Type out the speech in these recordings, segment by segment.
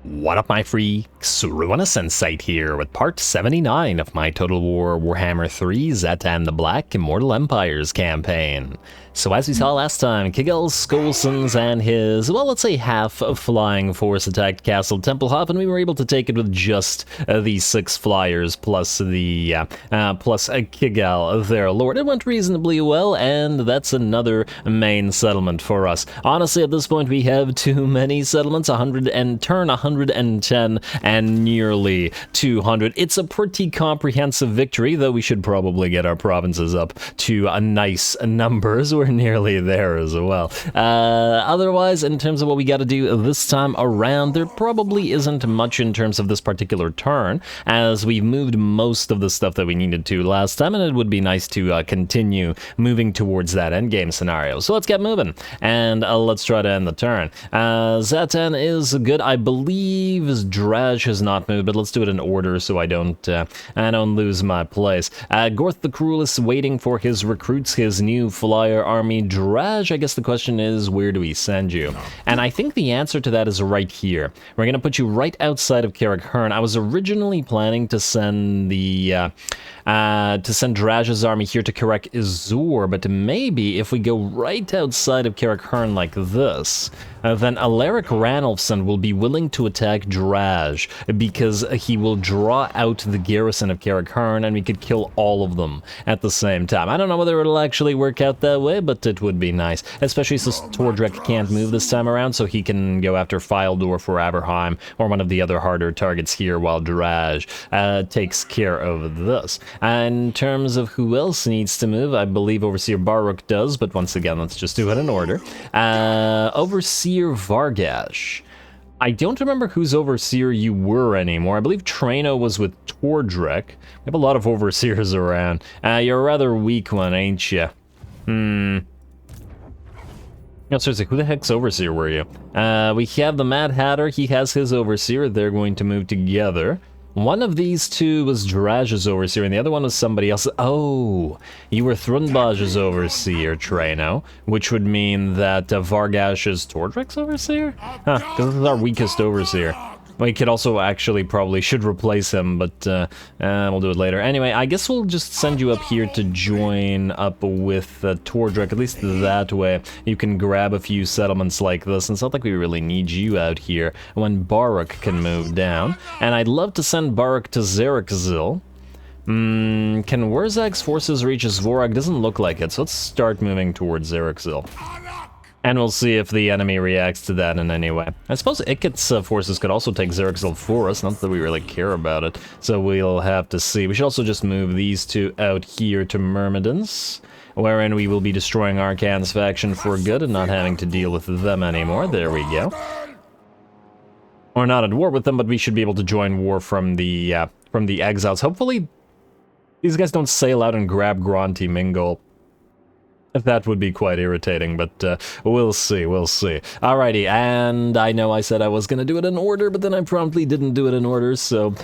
What up, my freaks? RuinousInsight here with part 79 of my Total Warhammer 3 Zhatan the Black Immortal Empires campaign. So as we saw last time, Kigel Skolsons and his, well, let's say half of flying force attacked Castle Templehof, and we were able to take it with just the 6 flyers plus the plus Kigel, their lord. It went reasonably well, and that's another main settlement for us. Honestly, at this point, we have too many settlements, 110 and nearly 200. It's a pretty comprehensive victory, though we should probably get our provinces up to a nice numbers. We're nearly there as well. Otherwise, in terms of what we got to do this time around, there probably isn't much in terms of this particular turn, as we've moved most of the stuff that we needed to last time, and it would be nice to continue moving towards that endgame scenario. So let's get moving, and let's try to end the turn. Zhatan is good. I believe Zharr has not moved, but let's do it in order so I don't lose my place. Gorth the Cruelest waiting for his recruits, his new flyer army. Zharr, I guess the question is, where do we send you? And I think the answer to that is right here. We're going to put you right outside of KARAK HIRN. I was originally planning to send the Zharr's army here to KARAK Zharr, but maybe if we go right outside of KARAK HIRN like this, then Alaric Ranulfson will be willing to attack Zharr, because he will draw out the garrison of KARAK HIRN, and we could kill all of them at the same time. I don't know whether it'll actually work out that way, but it would be nice, especially since Tordrek can't move this time around, so he can go after Fyldorf or Aberheim, or one of the other harder targets here, while Zharr takes care of this. In terms of who else needs to move, I believe Overseer Baruch does, but once again, let's just do it in order. Overseer Vargash. I don't remember whose overseer you were anymore. I believe Traino was with Tordrek. We have a lot of overseers around. You're a rather weak one, ain't you? No, seriously, who the heck's overseer were you? We have the Mad Hatter. He has his overseer. They're going to move together. One of these two was Zharr's overseer, and the other one was somebody else. Oh, you were Thrunbaj's overseer, Traino, which would mean that Vargash is Tordrek's overseer? Huh, because this is our weakest overseer. We could also actually probably should replace him, but we'll do it later. Anyway, I guess we'll just send you up here to join up with Tordrek, at least that way. You can grab a few settlements like this, and it's not like we really need you out here when Baruch can move down. And I'd love to send Baruch to Zarakzil. Can Wurzag's forces reach Zvorag? Doesn't look like it, so let's start moving towards Zarakzil. And we'll see if the enemy reacts to that in any way. I suppose Ikit's forces could also take Zarakzil for us, not that we really care about it, so we'll have to see. We should also just move these two out here to Myrmidons, wherein we will be destroying Arcan's faction for good and not having to deal with them anymore. There we go. We're not at war with them, but we should be able to join war from the exiles. Hopefully, these guys don't sail out and grab Gronti Mingol. That would be quite irritating, but we'll see, we'll see. Alrighty, and I know I said I was going to do it in order, but then I promptly didn't do it in order, so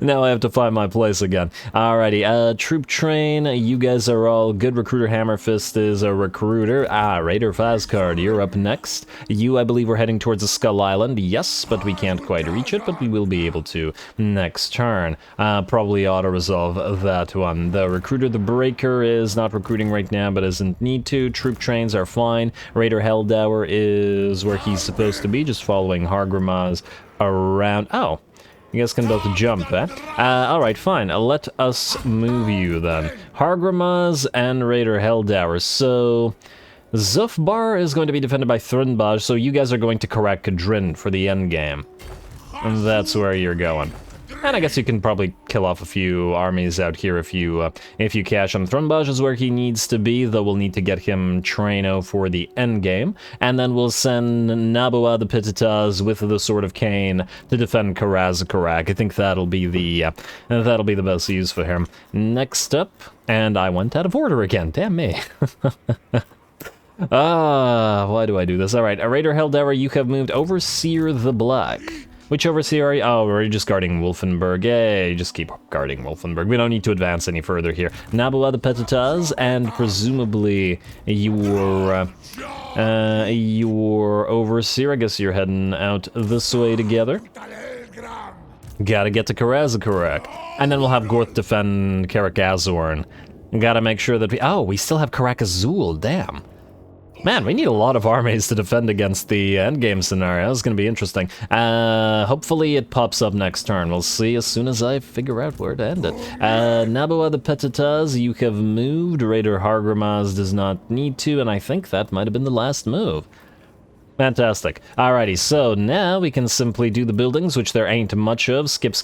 now I have to find my place again. Alrighty, Troop Train, you guys are all good. Recruiter Hammerfist is a recruiter. Raider Fazcard, you're up next. You, I believe, we're heading towards the Skull Island. Yes, but we can't quite reach it, but we will be able to next turn. Probably auto-resolve that one. The Recruiter the Breaker is not recruiting right now, but doesn't need to. Troop Trains are fine. Raider Helldower is where he's supposed to be, just following Hargrimaz around. Oh. You guys can both jump, eh? Alright, fine. Let us move you, then. Hargrimaz and Raider Helldower. So, Zufbar is going to be defended by Thrunbaj, so you guys are going to KARAK Kadrin for the endgame. And that's where you're going. And I guess you can probably kill off a few armies out here if you cash on. Thrunbaj is where he needs to be, though we'll need to get him Traino for the endgame. And then we'll send Nabua the Pitatas with the Sword of Cain to defend KARAK. I think that'll be the best use for him. Next up, and I went out of order again. Damn me. Why do I do this? Alright, Raider Helldower, you have moved Overseer the Black, Which overseer are you? Oh, we're just guarding Wolfenburg. Yay, just keep guarding Wolfenburg. We don't need to advance any further here. Nabua the Petitas, and presumably your overseer. I guess you're heading out this way together. Gotta get to KARAK. And then we'll have Gorth defend KARAK HIRN. Gotta make sure that we still have KARAK Azul, damn. Man, we need a lot of armies to defend against the endgame scenario. It's gonna be interesting. Hopefully it pops up next turn. We'll see as soon as I figure out where to end it. Nabua the Petitas, you have moved. Raider Hargrimaz does not need to, and I think that might have been the last move. Fantastic. Alrighty, so now we can simply do the buildings, which there ain't much of. Skip.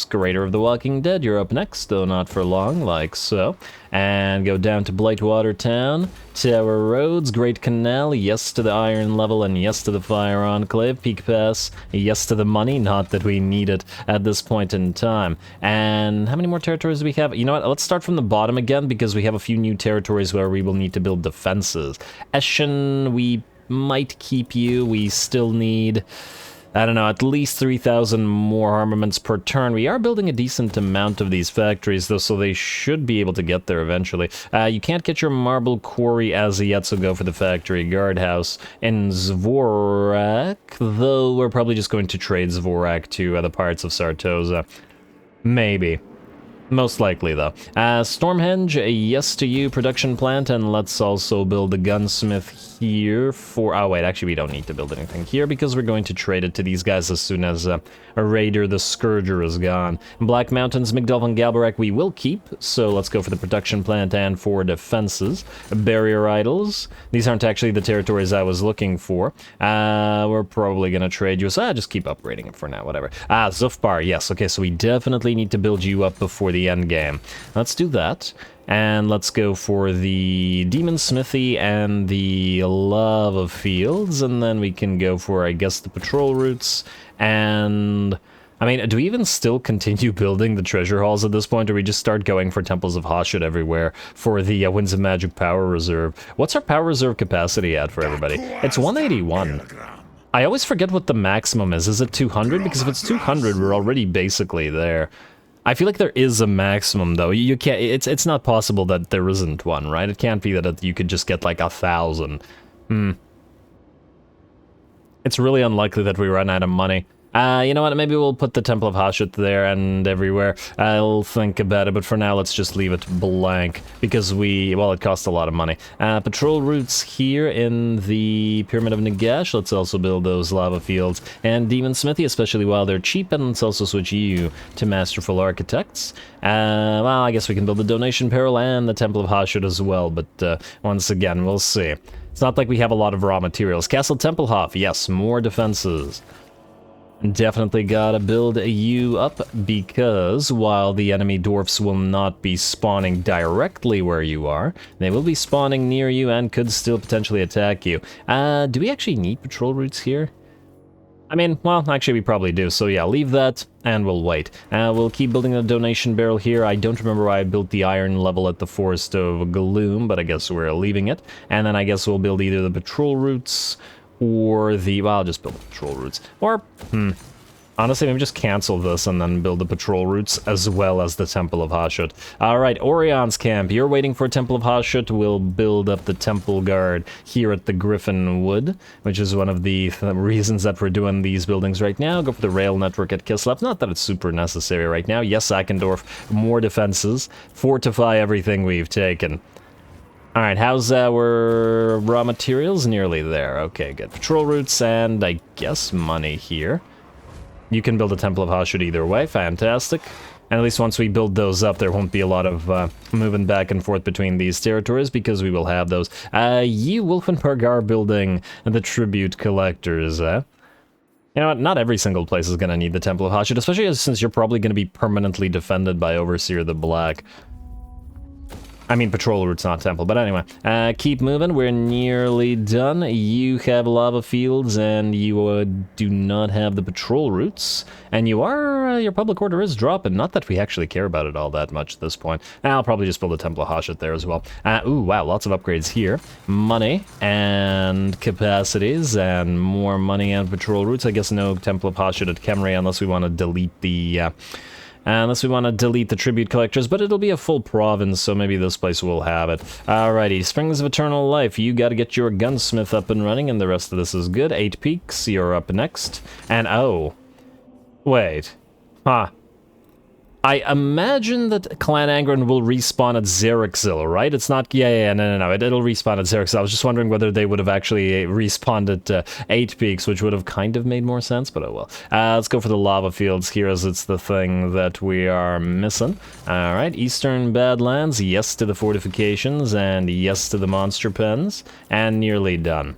Greater of the Walking Dead, you're up next, though not for long, like so. And go down to Blightwater Town. Tower Roads, Great Canal, yes to the Iron Level, and yes to the Fire Enclave. Peak Pass, yes to the money, not that we need it at this point in time. And how many more territories do we have? You know what, let's start from the bottom again, because we have a few new territories where we will need to build defenses. Eschen, we might keep you. We still need, I don't know, at least 3,000 more armaments per turn. We are building a decent amount of these factories, though, so they should be able to get there eventually. You can't get your marble quarry as yet, so go for the factory guardhouse in Zvorak, though we're probably just going to trade Zvorak to other parts of Sartosa. Maybe. Most likely, though. Stormhenge, a yes to you, production plant, and let's also build a gunsmith here for... Oh, wait, actually, we don't need to build anything here because we're going to trade it to these guys as soon as a Raider the Scourger is gone. Black Mountains, Migdolf, and Galbarak we will keep, so let's go for the production plant and for defenses. Barrier Idols. These aren't actually the territories I was looking for. We're probably going to trade you, so just keep upgrading it for now, whatever. Zufbar, yes, okay, so we definitely need to build you up before the end game. Let's do that, and let's go for the Demon Smithy and the Lava Fields, and then we can go for, I guess, the patrol routes, and... I mean, do we even still continue building the treasure halls at this point, or we just start going for Temples of Hashut everywhere for the Winds of Magic Power Reserve? What's our Power Reserve capacity at for everybody? It's 181. I always forget what the maximum is. Is it 200? Because if it's 200, we're already basically there. I feel like there is a maximum, though. You can't. It's not possible that there isn't one, right? It can't be that you could just get like 1,000. It's really unlikely that we run out of money. You know what? Maybe we'll put the Temple of Hashut there and everywhere. I'll think about it, but for now, let's just leave it blank because well, it costs a lot of money. Patrol routes here in the Pyramid of Nagash. Let's also build those lava fields and Demon Smithy, especially while they're cheap, and let's also switch you to Masterful Architects. Well, I guess we can build the Donation Peril and the Temple of Hashut as well, but once again, we'll see. It's not like we have a lot of raw materials. Castle Tempelhof, yes, more defenses. Definitely gotta build you up, because while the enemy dwarfs will not be spawning directly where you are, they will be spawning near you and could still potentially attack you. Do we actually need patrol routes here? I mean, well, actually we probably do, so yeah, leave that, and we'll wait. We'll keep building the donation barrel here. I don't remember why I built the iron level at the Forest of Gloom, but I guess we're leaving it. And then I guess we'll build either the patrol routes, or the... well, I'll just build the patrol routes. Or, honestly, maybe just cancel this and then build the patrol routes as well as the Temple of Hashut. Alright, Orion's Camp. You're waiting for Temple of Hashut. We'll build up the Temple Guard here at the Griffin Wood, which is one of the reasons that we're doing these buildings right now. Go for the rail network at Kislev. Not that it's super necessary right now. Yes, Akendorf, more defenses. Fortify everything we've taken. Alright, how's our raw materials? Nearly there. Okay, good. Patrol routes and, I guess, money here. You can build a Temple of Hashut either way. Fantastic. And at least once we build those up, there won't be a lot of moving back and forth between these territories, because we will have those. You, Wolfenburg, are building the Tribute Collectors, You know what? Not every single place is going to need the Temple of Hashut, especially since you're probably going to be permanently defended by Overseer the Black. I mean, patrol route's not temple, but anyway. Keep moving, we're nearly done. You have lava fields, and you do not have the patrol routes. And you are your public order is dropping. Not that we actually care about it all that much at this point. I'll probably just build a Temple of Hashut there as well. Ooh, wow, lots of upgrades here. Money and capacities and more money and patrol routes. I guess no Temple of Hashut at Khemri unless we want to delete the... tribute collectors, but it'll be a full province, so maybe this place will have it. Alrighty, Springs of Eternal Life, you gotta get your gunsmith up and running, and the rest of this is good. 8 Peaks, you're up next. And oh, wait, huh. I imagine that Clan Angron will respawn at Xerixil, right? It's not... no. It'll respawn at Xerixil. I was just wondering whether they would have actually respawned at 8 Peaks, which would have kind of made more sense, but oh well. Let's go for the lava fields here, as it's the thing that we are missing. Alright, Eastern Badlands, yes to the fortifications, and yes to the monster pens, and nearly done.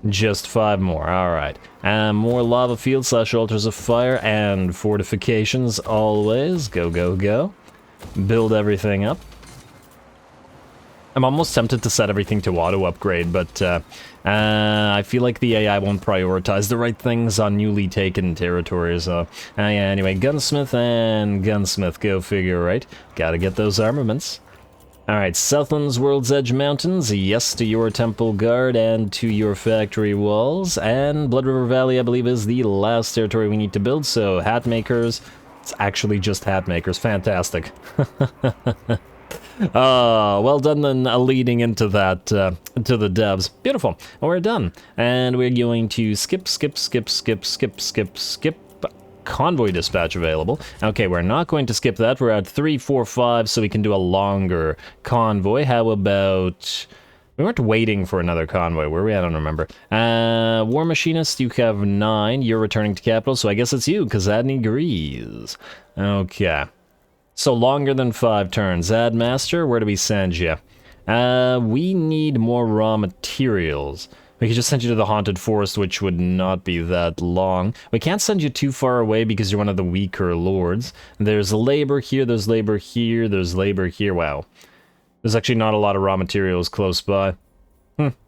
Just 5 more, alright. More lava fields / altars of fire and fortifications always. Go, go, go. Build everything up. I'm almost tempted to set everything to auto-upgrade, but I feel like the AI won't prioritize the right things on newly taken territories. Yeah, anyway, gunsmith and gunsmith, go figure, right? Gotta get those armaments. Alright, Southland's World's Edge Mountains, yes to your temple guard and to your factory walls, and Blood River Valley, I believe, is the last territory we need to build, so hat makers, it's actually just hat makers, fantastic. Well done then, leading into that, to the devs. Beautiful, we're done, and we're going to skip convoy dispatch available. Okay, we're not going to skip that. We're at 3, 4, 5, so we can do a longer convoy. How about... We weren't waiting for another convoy, were we? I don't remember. War Machinist, you have 9. You're returning to capital, so I guess it's you, Kazadni agrees. Okay. So longer than 5 turns. Ad Master, where do we send you? We need more raw materials. We could just send you to the Haunted Forest, which would not be that long. We can't send you too far away because you're one of the weaker lords. There's labor here, there's labor here, there's labor here. Wow. There's actually not a lot of raw materials close by.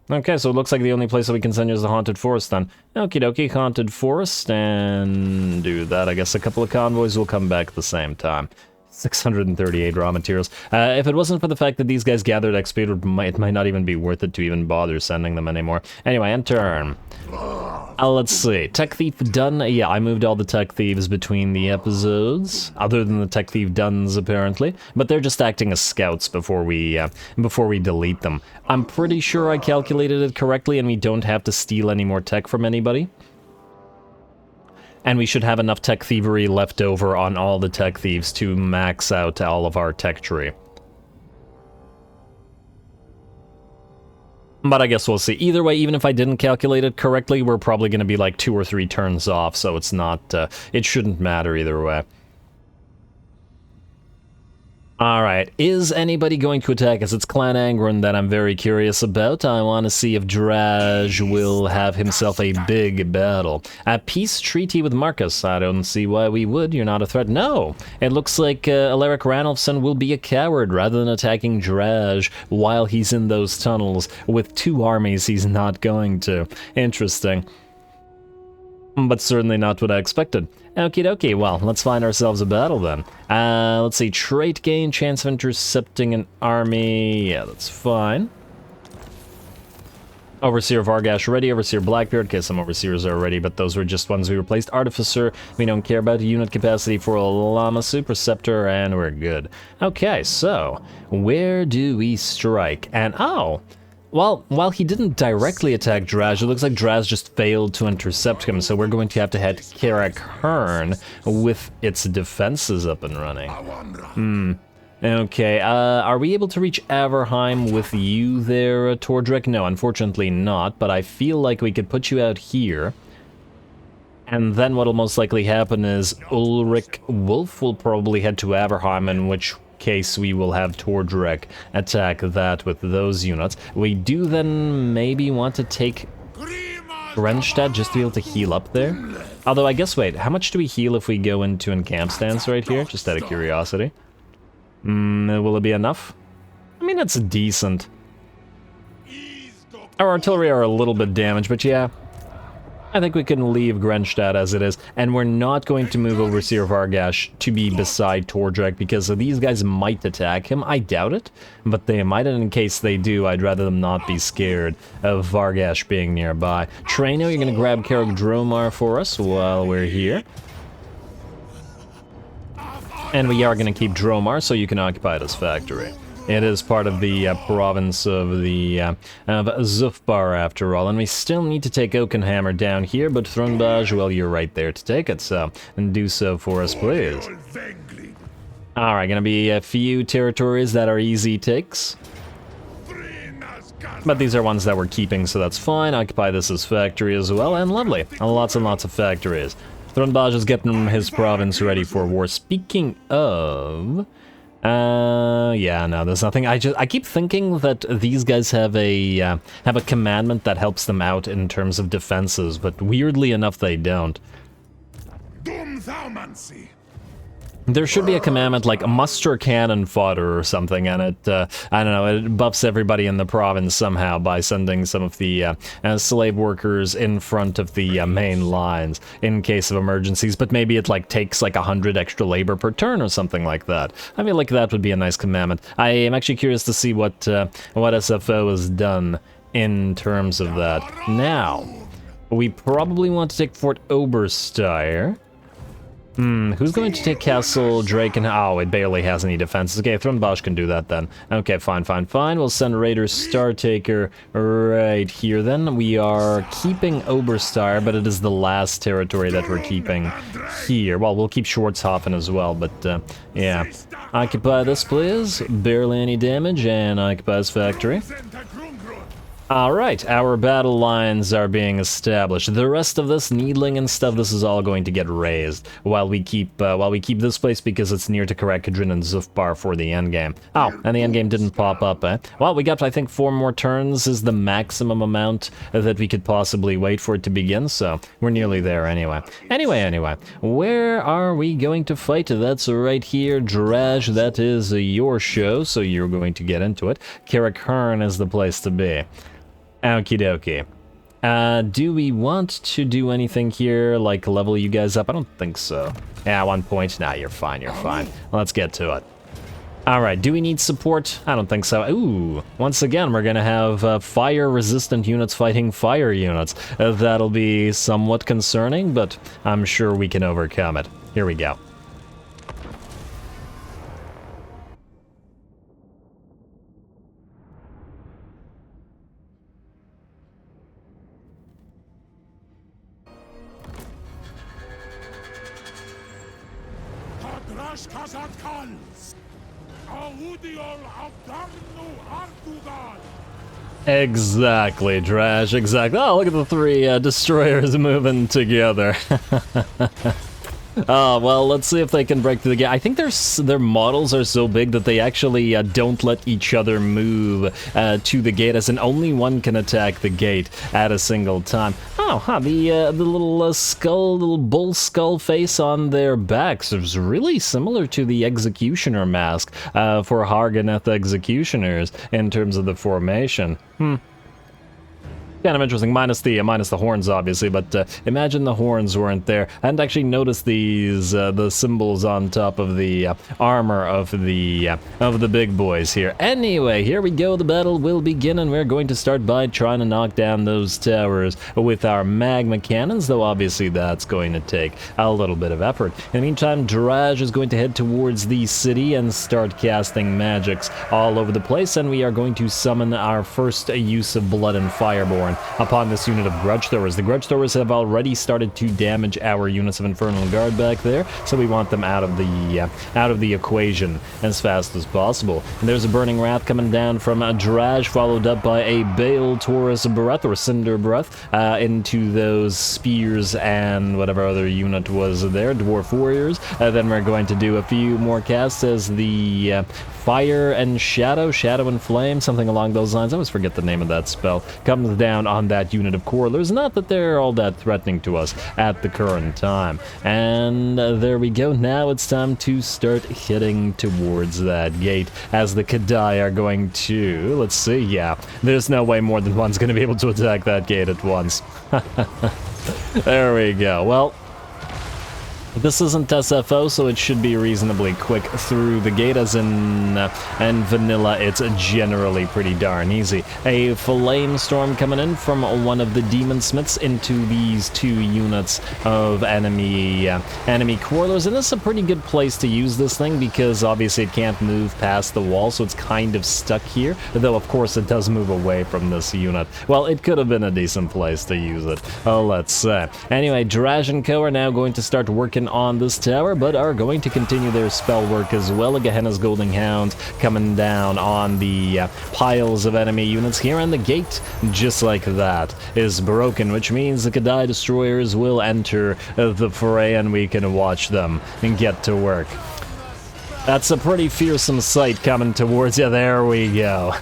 Okay, so it looks like the only place that we can send you is the Haunted Forest then. Okie dokie, Haunted Forest, and do that. I guess a couple of convoys will come back at the same time. 638 raw materials. If it wasn't for the fact that these guys gathered XP, it might not even be worth it to even bother sending them anymore. Anyway, end turn. Let's see. Tech Thief done. Yeah, I moved all the Tech Thieves between the episodes, other than the Tech Thief Duns, apparently. But they're just acting as scouts before we delete them. I'm pretty sure I calculated it correctly, and we don't have to steal any more tech from anybody. And we should have enough tech thievery left over on all the tech thieves to max out all of our tech tree. But I guess we'll see. Either way, even if I didn't calculate it correctly, we're probably going to be like 2 or 3 turns off, so it's not, it shouldn't matter either way. Alright, is anybody going to attack us? It's Clan Angron that I'm very curious about. I want to see if Draj will have himself a big battle. A peace treaty with Marcus. I don't see why we would. You're not a threat. No! It looks like Alaric Ranulfson will be a coward rather than attacking Draj while he's in those tunnels. With 2 armies, he's not going to. Interesting. But certainly not what I expected. Okie dokie, well, let's find ourselves a battle then. Let's see, trait gain, chance of intercepting an army. Yeah, that's fine. Overseer Vargash ready, Overseer Blackbeard. Okay, some Overseers are ready, but those were just ones we replaced. Artificer, we don't care about. Unit capacity for Lamasu, Preceptor, and we're good. Okay, so, where do we strike? And, oh! Well, while he didn't directly attack Draj, it looks like Draj just failed to intercept him, so we're going to have KARAK HIRN with its defenses up and running. Okay, are we able to reach Averheim with you there, Tordrek? No, unfortunately not, but I feel like we could put you out here. And then what'll most likely happen is Ulrich Wolf will probably head to Averheim, in which case we will have Tordrek attack that with those units. We do then maybe want to take Grenstadt just to be able to heal up there. Although I guess, wait, how much do we heal if we go into encamp stance right here? Just out of curiosity. Will it be enough? I mean, it's decent. Our artillery are a little bit damaged, but yeah. I think we can leave Grenstadt as it is, and we're not going to move Overseer Vargash to be beside Tordrak, because these guys might attack him. I doubt it, but they might, and in case they do, I'd rather them not be scared of Vargash being nearby. Traino, you're going to grab KARAK Dromar for us while we're here. And we are going to keep Dromar, so you can occupy this factory. It is part of the province of the of Zufbar, after all, and we still need to take Oakenhammer down here, but Thronbaj, well, you're right there to take it, so and do so for us, please. Alright, gonna be a few territories that are easy takes. But these are ones that we're keeping, so that's fine. Occupy this as factory as well, and lovely. And lots of factories. Thronbaj is getting his province ready for war. Speaking of... yeah, no, there's nothing. I keep thinking that these guys have a commandment that helps them out in terms of defenses, but weirdly enough, they don't. There should be a commandment like muster cannon fodder or something, and it, I don't know, it buffs everybody in the province somehow by sending some of the slave workers in front of the main lines in case of emergencies, but maybe it like takes like 100 extra labor per turn or something like that. I feel like that would be a nice commandment. I am actually curious to see what SFO has done in terms of that. Now, we probably want to take Fort Oberstyre. Who's going to take Castle Drake and... Oh, it barely has any defenses. Okay, Thronbaj can do that then. Okay, fine. We'll send Raider Startaker right here then. We are keeping Oberstyre, but it is the last territory that we're keeping here. Well, we'll keep Schwarzhofen as well, but yeah. Occupy this, please. Barely any damage, and occupy this factory. Alright, our battle lines are being established. The rest of this, needling and stuff, this is all going to get raised while we keep this place because it's near to KARAK HIRN and Zufbar for the endgame. Oh, and the endgame didn't pop up, eh? Well, we got, I think, 4 more turns is the maximum amount that we could possibly wait for it to begin, so we're nearly there anyway. Anyway, where are we going to fight? That's right here, Draj, that is your show, so you're going to get into it. KARAK HIRN is the place to be. Okie dokie. Do we want to do anything here, like level you guys up? I don't think so. Yeah, 1 point. Nah, you're fine. Let's get to it. Alright, do we need support? I don't think so. Ooh, once again, we're gonna have fire-resistant units fighting fire units. That'll be somewhat concerning, but I'm sure we can overcome it. Here we go. Exactly, Drash, exactly. Oh, look at the 3 destroyers moving together. Oh, well, let's see if they can break through the gate. I think their models are so big that they actually don't let each other move to the gate, as in only one can attack the gate at a single time. Oh, huh, the little skull, little bull skull face on their backs is really similar to the Executioner mask for Harganeth Executioners in terms of the formation. Kind of interesting, minus the horns, obviously, but imagine the horns weren't there. I hadn't actually noticed these the symbols on top of the armor of the big boys here. Anyway, here we go. The battle will begin, and we're going to start by trying to knock down those towers with our magma cannons, though obviously that's going to take a little bit of effort. In the meantime, Draj is going to head towards the city and start casting magics all over the place, and we are going to summon our first use of Blood and Fireborn upon this unit of Grudge Throwers. The Grudge Throwers have already started to damage our units of Infernal Guard back there, so we want them out of the equation as fast as possible. And there's a Burning Wrath coming down from Draj, followed up by a Bale Taurus Breath or Cinder Breath into those spears and whatever other unit was there, Dwarf Warriors. Then we're going to do a few more casts as the Fire and Shadow and Flame, something along those lines. I always forget the name of that spell. Comes down on that unit of Corlers. Not that they're all that threatening to us at the current time. And there we go. Now it's time to start heading towards that gate as the Kadai are going to... Let's see. Yeah, there's no way more than one's going to be able to attack that gate at once. There we go. Well, this isn't SFO, so it should be reasonably quick through the gate, as in vanilla, it's generally pretty darn easy. A flame storm coming in from one of the demon smiths into these 2 units of enemy quarrelers, and this is a pretty good place to use this thing, because obviously it can't move past the wall, so it's kind of stuck here, though of course it does move away from this unit. Well, it could have been a decent place to use it. Let's say. Anyway, Zharr and Co are now going to start working on this tower, but are going to continue their spell work as well. Gehenna's Golden Hound coming down on the piles of enemy units here, and the gate, just like that, is broken, which means the Kadai destroyers will enter the fray, and we can watch them and get to work. That's a pretty fearsome sight coming towards you. There we go.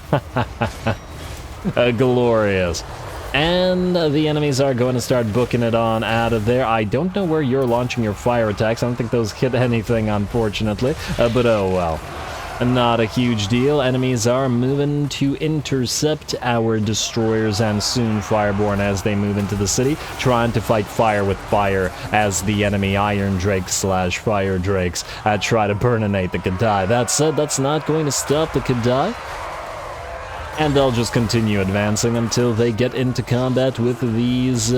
Glorious. And the enemies are going to start booking it on out of there. I don't know where you're launching your fire attacks. I don't think those hit anything, unfortunately. But oh well. Not a huge deal. Enemies are moving to intercept our destroyers and soon Fireborn as they move into the city, trying to fight fire with fire as the enemy Iron Drakes / Fire Drakes try to burninate the Kadai. That said, that's not going to stop the Kadai, and they'll just continue advancing until they get into combat with these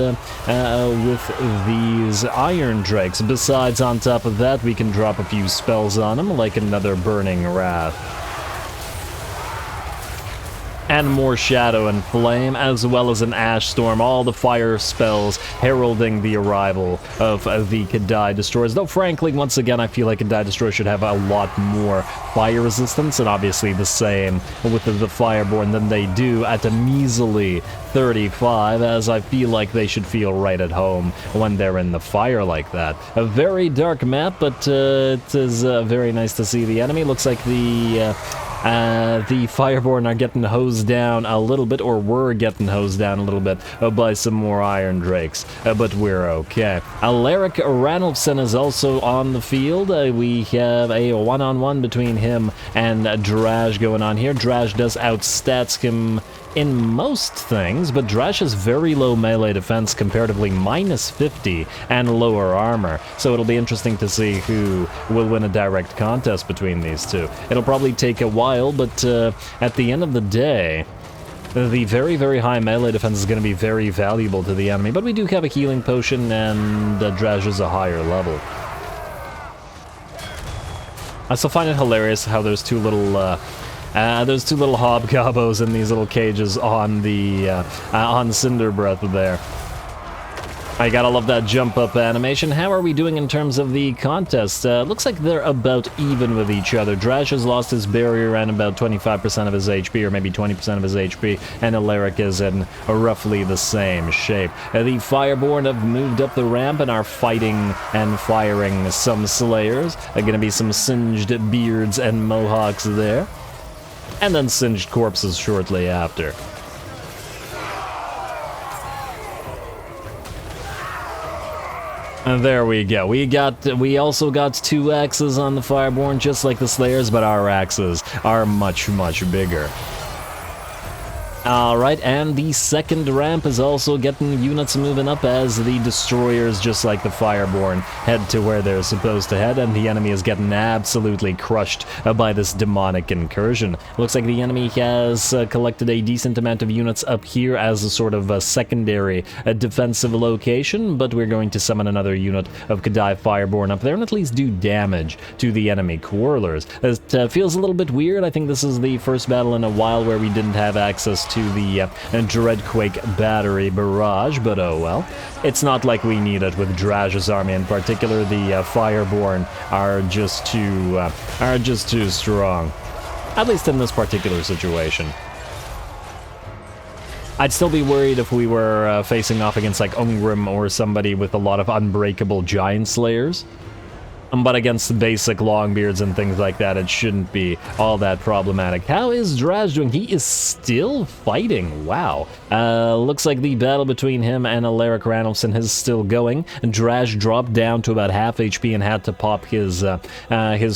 Iron Drakes. Besides, on top of that, we can drop a few spells on them, like another Burning Wrath. And more Shadow and Flame, as well as an Ash Storm, all the fire spells heralding the arrival of the Kadai Destroyers. Though frankly, once again, I feel like Kadai Destroyers should have a lot more fire resistance, and obviously the same with the Fireborn than they do at a measly 35, as I feel like they should feel right at home when they're in the fire like that. A very dark map, but it is very nice to see the enemy. Looks like the Fireborn are getting hosed down a little bit, or were getting hosed down a little bit by some more Iron Drakes, but we're okay. Alaric Ranulfson is also on the field. We have a one-on-one between him and Zharr going on here. Zharr does outstats him in most things, but Zharr has very low melee defense, comparatively -50, and lower armor, so it'll be interesting to see who will win a direct contest between these two. It'll probably take a while, but at the end of the day, the very, very high melee defense is going to be very valuable to the enemy, but we do have a healing potion, and Zharr is a higher level. I still find it hilarious how there's two little hobgobbos in these little cages on the on Cinderbreath there. I gotta love that jump up animation. How are we doing in terms of the contest? Looks like they're about even with each other. Zharr has lost his barrier and about 25% of his HP, or maybe 20% of his HP, and Alaric is in roughly the same shape. The Fireborn have moved up the ramp and are fighting and firing some Slayers. Gonna be some singed beards and mohawks there, and then singed corpses shortly after. And there we go. We also got 2 axes on the Fireborn, just like the Slayers, but our axes are much, much bigger. Alright, and the second ramp is also getting units moving up as the destroyers, just like the Fireborn, head to where they're supposed to head, and the enemy is getting absolutely crushed by this demonic incursion. Looks like the enemy has collected a decent amount of units up here as a sort of a secondary defensive location, but we're going to summon another unit of Kadai Fireborn up there and at least do damage to the enemy Quarrelers. It feels a little bit weird. I think this is the first battle in a while where we didn't have access to the Dreadquake Battery Barrage, but oh well. It's not like we need it with Zharr's army in particular. The Fireborn are just too strong, at least in this particular situation. I'd still be worried if we were facing off against like Ungrim or somebody with a lot of unbreakable Giant Slayers. But against the basic Longbeards and things like that, it shouldn't be all that problematic. How is Zharr doing? He is still fighting. Wow. Looks like the battle between him and Alaric Ranulfson is still going. Zharr dropped down to about half HP and had to pop his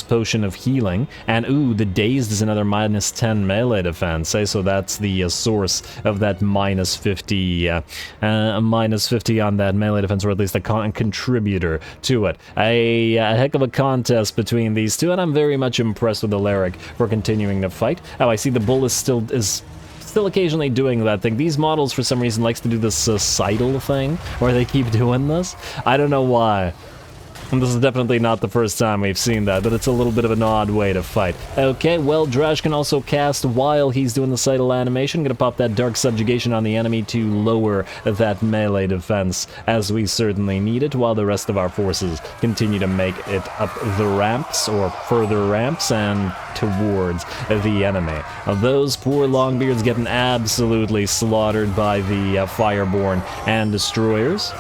potion of healing. And ooh, the Dazed is another minus 10 melee defense. So that's the source of that minus 50 on that melee defense, or at least a contributor to it. A heck of a contest between these two, and I'm very much impressed with Alaric for continuing to fight. Oh, I see the bull is still occasionally doing that thing. These models, for some reason, likes to do this sidle thing, where they keep doing this. I don't know why. And this is definitely not the first time we've seen that, but it's a little bit of an odd way to fight. Okay, well, Zharr can also cast while he's doing the sidle animation. Gonna pop that Dark Subjugation on the enemy to lower that melee defense, as we certainly need it, while the rest of our forces continue to make it up the ramps, or further ramps, and towards the enemy. Those poor Longbeards getting absolutely slaughtered by the Fireborn and Destroyers.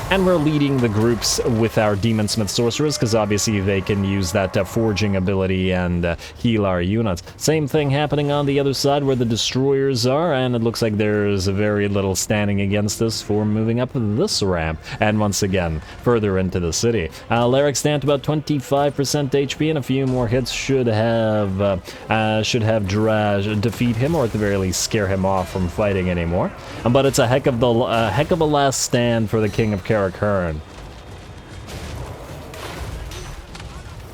And we're leading the groups with our Demonsmith Sorcerers, because obviously they can use that forging ability and heal our units. Same thing happening on the other side where the Destroyers are, and it looks like there's very little standing against us for moving up this ramp, and once again, further into the city. Alaric's down to about 25% HP, and a few more hits should have Zharr defeat him, or at the very least scare him off from fighting anymore. But it's a heck of a last stand for the King of KARAK HIRN.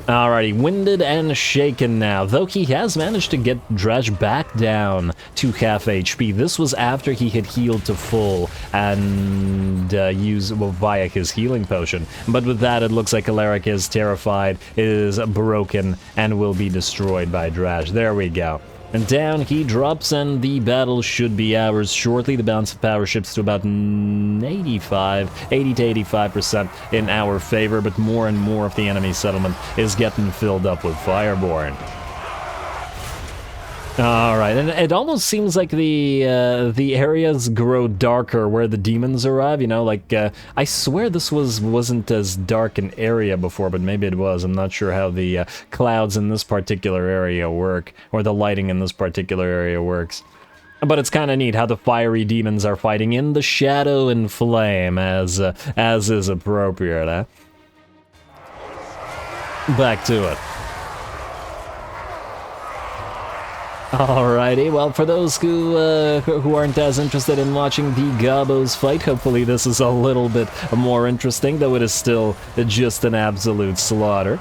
Alrighty, winded and shaken now, though he has managed to get Zharr back down to half HP. This was after he had healed to full and via his healing potion. But with that, it looks like Alaric is terrified, is broken, and will be destroyed by Zharr. There we go. And down he drops, and the battle should be ours shortly. The balance of power shifts to about 80 to 85% in our favor, but more and more of the enemy settlement is getting filled up with Fireborn. Alright, and it almost seems like the areas grow darker where the demons arrive, you know, like, I swear this wasn't as dark an area before, but maybe it was. I'm not sure how the clouds in this particular area work, or the lighting in this particular area works. But it's kind of neat how the fiery demons are fighting in the shadow and flame, as is appropriate, eh? Back to it. Alrighty, well, for those who aren't as interested in watching the Gobos fight, hopefully this is a little bit more interesting, though it is still just an absolute slaughter.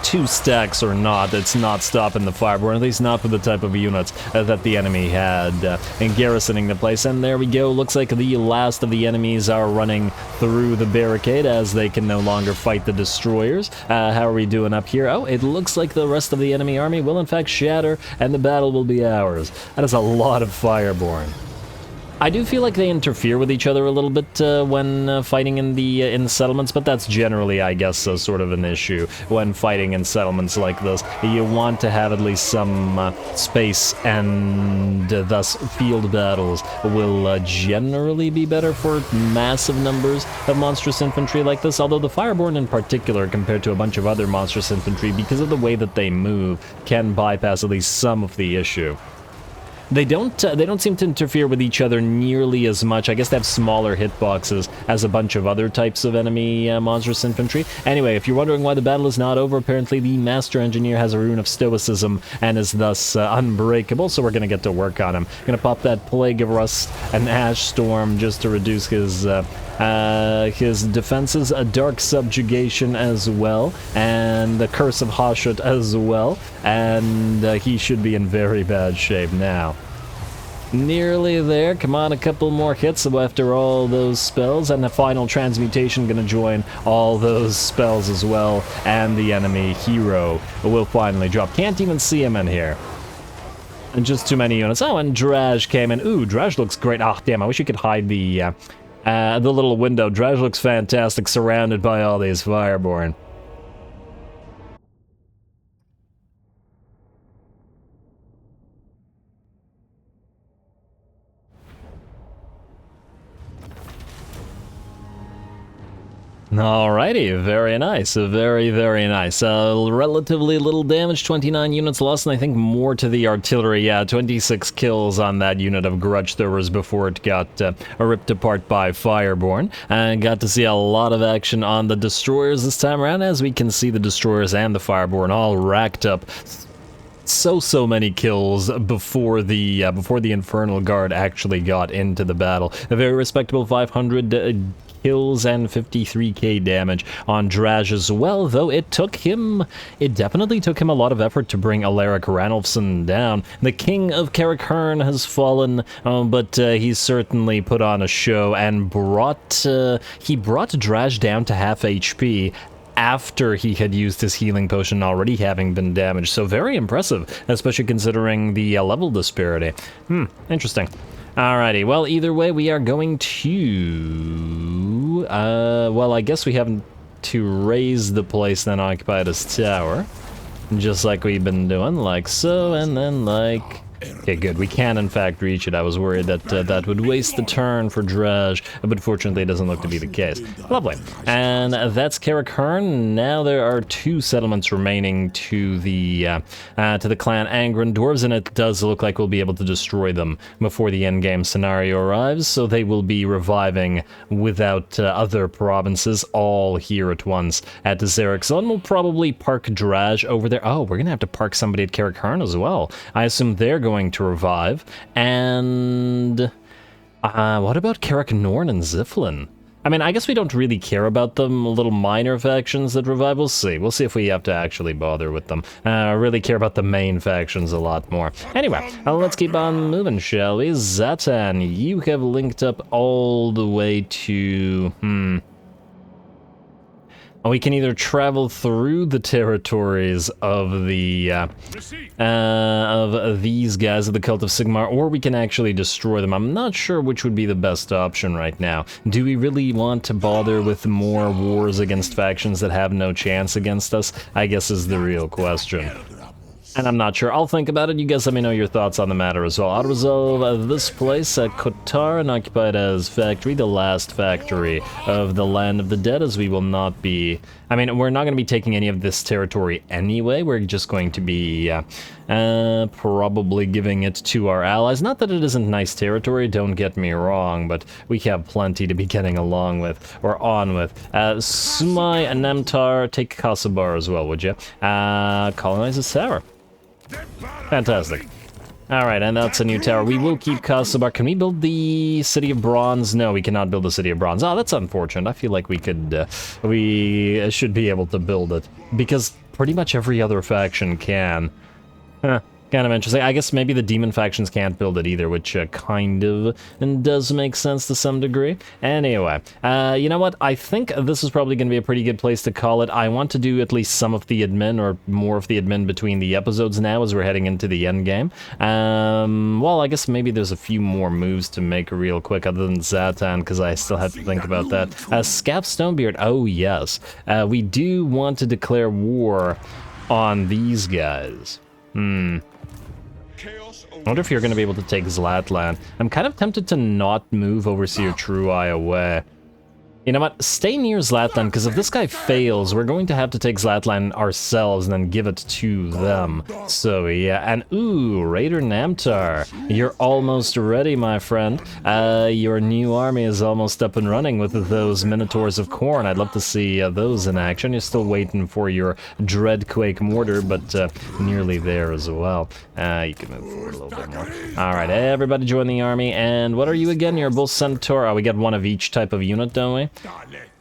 Two stacks or not, it's not stopping the Fireborn, at least not for the type of units that the enemy had in garrisoning the place. And there we go, looks like the last of the enemies are running through the barricade as they can no longer fight the Destroyers. How are we doing up here? Oh, it looks like the rest of the enemy army will in fact shatter, and the battle will be ours. That is a lot of Fireborn. I do feel like they interfere with each other a little bit when fighting in the settlements, but that's generally, I guess, sort of an issue when fighting in settlements like this. You want to have at least some space, and thus field battles will generally be better for massive numbers of monstrous infantry like this, although the Fireborn in particular, compared to a bunch of other monstrous infantry, because of the way that they move, can bypass at least some of the issue. They don't seem to interfere with each other nearly as much. I guess they have smaller hitboxes as a bunch of other types of enemy monstrous infantry. Anyway, if you're wondering why the battle is not over, apparently the Master Engineer has a rune of Stoicism and is thus unbreakable, so we're going to get to work on him. Going to pop that Plague of Rust and Ash Storm just to reduce his defenses, a Dark Subjugation as well, and the Curse of Hashut as well, and he should be in very bad shape now. Nearly there. Come on, a couple more hits after all those spells, and the final transmutation gonna join all those spells as well, and the enemy hero will finally drop. Can't even see him in here. And just too many units. Oh, and Zharr came in. Ooh, Zharr looks great. Ah, damn, I wish you could hide the little window. Zharr looks fantastic, surrounded by all these Fireborn. Alrighty, very nice, very, very nice. Relatively little damage, 29 units lost, and I think more to the artillery. Yeah, 26 kills on that unit of Grudge Throwers before it got ripped apart by Fireborn. And got to see a lot of action on the Destroyers this time around, as we can see the Destroyers and the Fireborn all racked up so many kills before the Infernal Guard actually got into the battle. A very respectable 500 kills and 53k damage on Drazh as well, though it definitely took him a lot of effort to bring Alaric Ranulfson down. The king of KARAK HIRN has fallen, but he's certainly put on a show and brought Drazh down to half HP after he had used his healing potion, already having been damaged. So very impressive, especially considering the level disparity. Interesting. Alrighty, well, either way, we are going to... well, I guess we have to raise the place then occupy this tower. Just like we've been doing, like so, and then like... Okay, good. We can, in fact, reach it. I was worried that that would waste the turn for Drazh, but fortunately it doesn't look to be the case. Lovely. And that's KARAK HIRN. Now there are 2 settlements remaining to the clan Angron Dwarves, and it does look like we'll be able to destroy them before the endgame scenario arrives, so they will be reviving without other provinces all here at once at Zharr. We'll probably park Drazh over there. Oh, we're gonna have to park somebody at KARAK HIRN as well. I assume they're going to revive. And what about Karak Norn and Ziflin? I mean, I guess we don't really care about them, little minor factions that revive. We'll see if we have to actually bother with them. I really care about the main factions a lot more. Anyway, let's keep on moving, shall we? Zhatan, you have linked up all the way to we can either travel through the territories of the of these guys of the Cult of Sigmar, or we can actually destroy them. I'm not sure which would be the best option right now. Do we really want to bother with more wars against factions that have no chance against us? I guess is the real question. And I'm not sure. I'll think about it. You guys let me know your thoughts on the matter as well. I'll resolve this place at Kotar and occupy it as factory, the last factory of the Land of the Dead, as we will not be... I mean, we're not going to be taking any of this territory anyway. We're just going to be probably giving it to our allies. Not that it isn't nice territory, don't get me wrong, but we have plenty to be getting along with, or on with. Sumai and Nemtar, take Kasabar as well, would you? Colonize a tower. Fantastic. Alright, and that's a new tower. We will keep Kasabar. Can we build the City of Bronze? No, we cannot build the City of Bronze. Oh, that's unfortunate. I feel like we could, we should be able to build it. Because pretty much every other faction can. Huh. Kind of interesting. I guess maybe the demon factions can't build it either, which kind of does make sense to some degree. Anyway, you know what? I think this is probably going to be a pretty good place to call it. I want to do at least some of the admin, or more of the admin between the episodes now as we're heading into the end game. Well, I guess maybe there's a few more moves to make real quick other than Zhatan, because I still have to think about that. Scav Stonebeard, oh yes. We do want to declare war on these guys. I wonder if you're going to be able to take Zlatland. I'm kind of tempted to not move Overseer Truai away. You know what? Stay near Zlatland, because if this guy fails, we're going to have to take Zlatland ourselves and then give it to them. So yeah, and ooh, Raider Namtar, you're almost ready, my friend. Your new army is almost up and running with those Minotaurs of Khorne. I'd love to see those in action. You're still waiting for your Dreadquake Mortar, but nearly there as well. You can move forward a little bit more. Alright, everybody join the army, and what are you again? You're a Bull Centaur. Oh, we get one of each type of unit, don't we?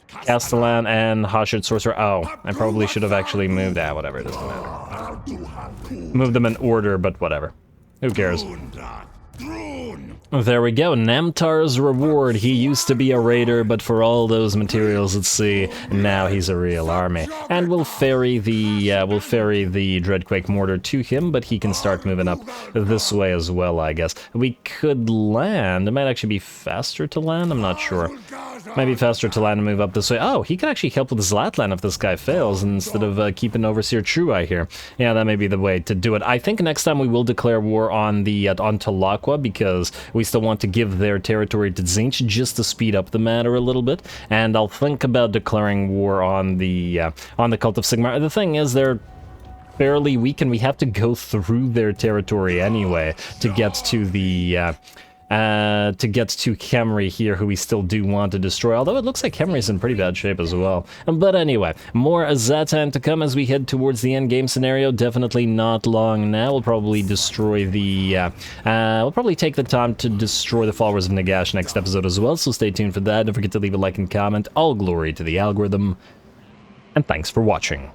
Castellan and Hashard Sorcerer. Oh, I probably should have actually moved. Whatever, it doesn't matter. Move them in order, but whatever. Who cares? There we go, Namtar's reward. He used to be a raider, but for all those materials at sea, now he's a real army. And we'll ferry the Dreadquake Mortar to him, but he can start moving up this way as well, I guess. We could land. It might actually be faster to land, I'm not sure. Maybe faster to land and move up this way. Oh, he could actually help with Zhatan if this guy fails, instead of keeping Overseer True Eye here. Yeah, that may be the way to do it. I think next time we will declare war on the on Talaqua, because we still want to give their territory to Tzeentch just to speed up the matter a little bit. And I'll think about declaring war on the Cult of Sigmar. The thing is, they're fairly weak, and we have to go through their territory anyway to get to the Khemri here, who we still do want to destroy, although it looks like Khemri's in pretty bad shape as well. But anyway, more Zhatan to come as we head towards the endgame scenario. Definitely not long now. We'll probably destroy the, we'll probably take the time to destroy the followers of Nagash next episode as well, so stay tuned for that. Don't forget to leave a like and comment. All glory to the algorithm, and thanks for watching.